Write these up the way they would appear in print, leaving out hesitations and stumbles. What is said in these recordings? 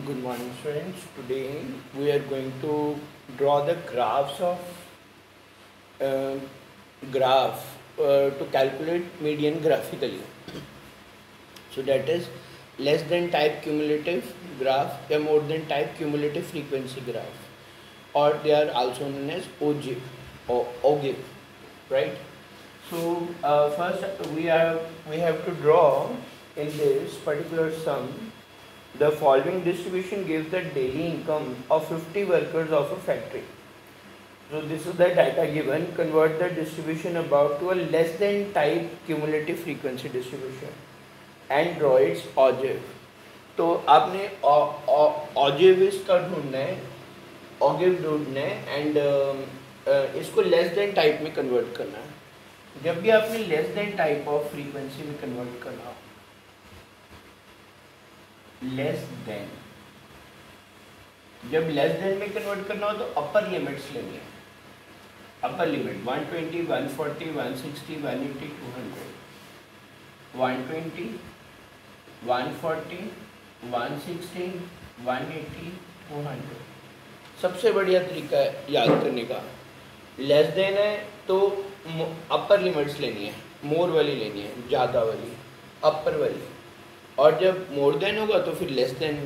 Good morning, students. Today we are going to draw the graphs of uh, graph to calculate median graphically. So that is less than type cumulative graph or more than type cumulative frequency graph, or they are also known as OGIF or OGIF, right? So first we have to draw in this particular sum. The following distribution gives the daily income of 50 workers of a factory. So this is the data given. Convert the distribution above to a less than type cumulative frequency distribution and draw its OGIF. तो आपने OGIF का ढूंढना है, OGIF ढूंढना है and इसको less than type में convert करना है. जब भी आपने less than type of frequency में कन्वर्ट करना हो, लेस देन, जब लेस देन में कन्वर्ट करना हो तो अपर लिमिट्स लेंगे. Upper limit 120, 140, 160, 180, 200. 120, 140, 160, 180, 200. सबसे बढ़िया तरीका है याद करने का. लेस देन है तो अपर लिमिट्स लेनी है, मोर वाली लेनी है, ज़्यादा वाली, अपर वाली. और जब मोर देन होगा तो फिर लेस देन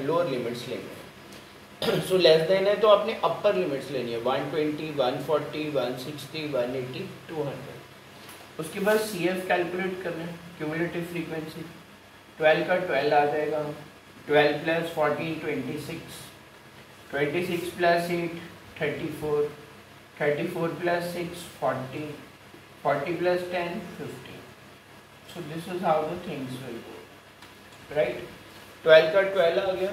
लोअर लिमिट्स लेंगे. सो लेस देन है तो आपने अपर लिमिट्स लेनी है 120, 140, 160, 180, 200. उसके बाद CF कैलकुलेट करना है, क्यूमुलेटिव फ्रीक्वेंसी. 12 का 12 आ जाएगा. 12 plus 14 26, 26 plus 8 34, 34 plus 6 40, 40 plus 10 50. So this is how the things will go. Right. 12 का 12 आ गया.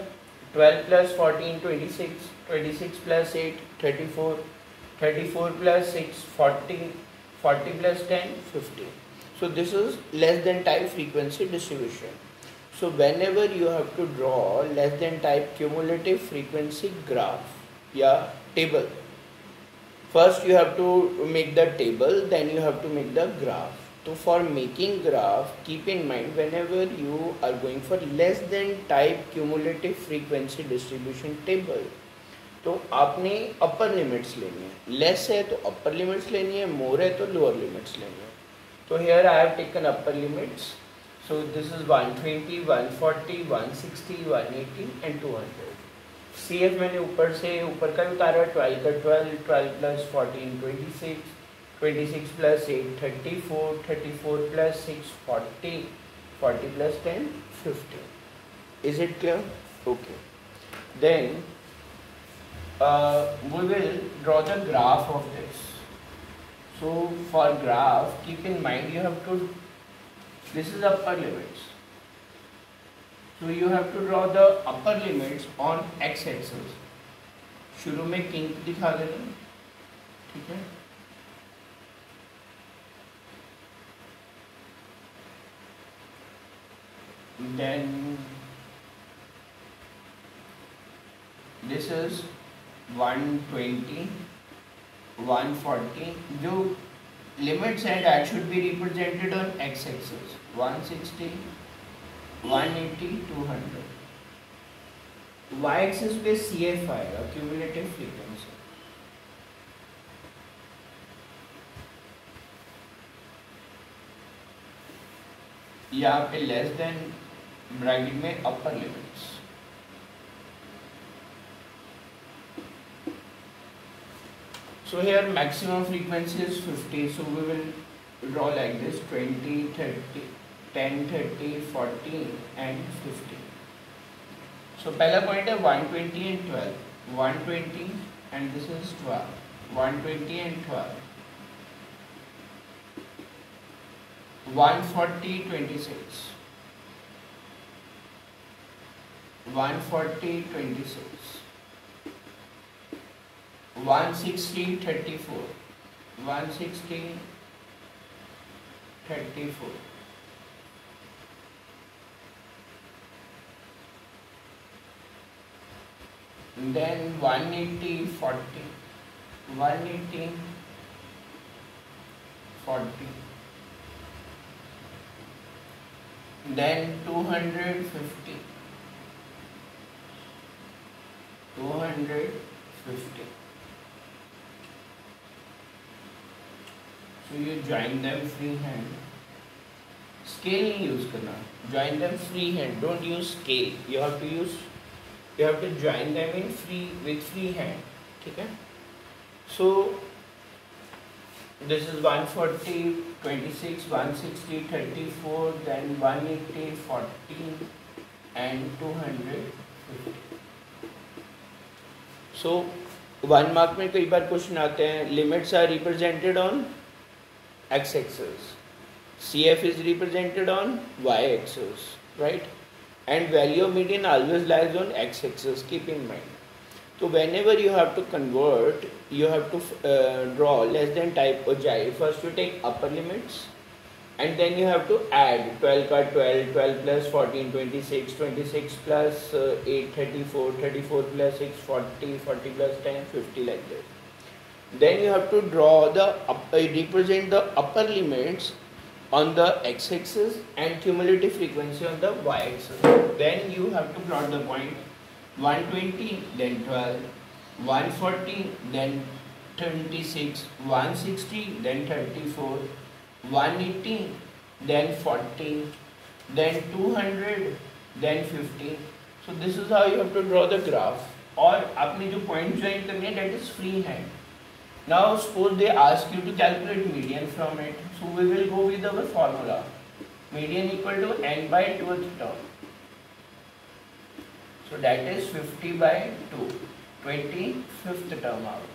12 plus 14 26, 26 plus 8 34, 34 plus 6 40, 40 plus 10 50. So this is less than type frequency distribution. So whenever you have to draw less than type cumulative frequency graph या table, first you have to make the table, then you have to make the graph. So for making graph, keep in mind whenever you are going for less than type cumulative frequency distribution table, तो आपने अपर limits लेनी है. Less है तो अपर limits लेनी है, मोर है तो लोअर लिमिट्स लेनी है. तो here I have taken upper limits. So this is 120, 140, 160, 180 and 200. CF मैंने ऊपर का उतारा. 12 का 12, 12 plus 14 26, 26 plus 8 34, 34 plus 6 40, 40 plus 10 50. Is it clear? Okay. Then we will draw the graph of this. So for graph, keep in mind you have to, this is upper limits, so you have to draw the upper limits on x axis. शुरू में kink दिखा देना, ठीक है. Then this is 120, 140. जो limits है that should be represented on x axis. 160, 180, 200. y axis पे CF आएगा, cumulative frequency. यहाँ पे लेस देन ब्रैकेट में अपर limits. So here maximum frequency is 50. So we will draw like this: 20, 30, 10, 30, 40 and 50. So पहला point है 120 and 12. 120 and this is 12. 120 and 12. 140 26, 140 26, 160 34, 160 34, then 180 40, 180 40. Then 250, 250. So you join them freehand. Scale नहीं use करना. Join them freehand. Don't use scale. You have to join them with freehand. ठीक है? So this is 140, 26, 160, 34, then 180, 40 and 250. So 1 mark में कई बार question आते हैं. Limits are represented on x-axis. CF is represented on y-axis, right? And value of median always lies on x-axis. Keep in mind. So whenever you have to convert, you have to draw less than type ojai. First you take upper limits, and then you have to add 12 का 12, 12 plus 14, 26, 26 plus 8, 34, 34 plus 6, 40, 40 plus 10, 50 like that. Then you have to draw represent the upper limits on the x-axis and cumulative frequency on the y-axis. Then you have to plot the point 120, then 12, 140, then 26, 160, then 34, 180, then 40, then 200, then 50. So this is how you have to draw the graph. और आपने जो point join करनी है, that is freehand. Now suppose they ask you to calculate median from it. So we will go with our formula. Median equal to n by 2th term. So that is 50 by 2. 25th term out.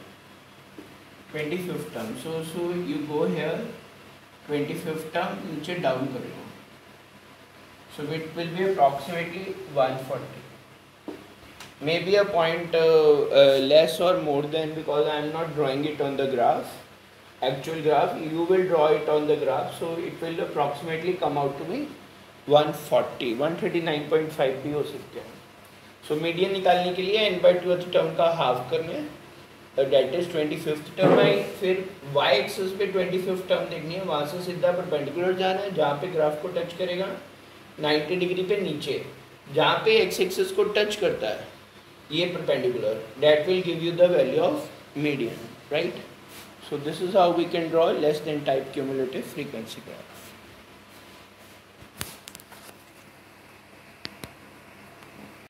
25th term. So you go here. 25th term नीचे down करेगा. So it will be approximately 140. Maybe a point less or more than, because I am not drawing it on the graph. Actual graph, you will draw it on the graph. So it will approximately come out to be 140, 139.5 भी हो सकते हैं. So median निकालने के लिए n by 2th term का half करना है. That is 25th term है. फिर y axis पे 25th term देखनी है. वहाँ से सीधा परपेंडिकुलर जाना है. जहाँ पे ग्राफ को टच करेगा 90 डिग्री पे नीचे, जहाँ पे x axis को टच करता है ये perpendicular, that will give you the value of median, right? So this is how we can draw less than type cumulative frequency graph.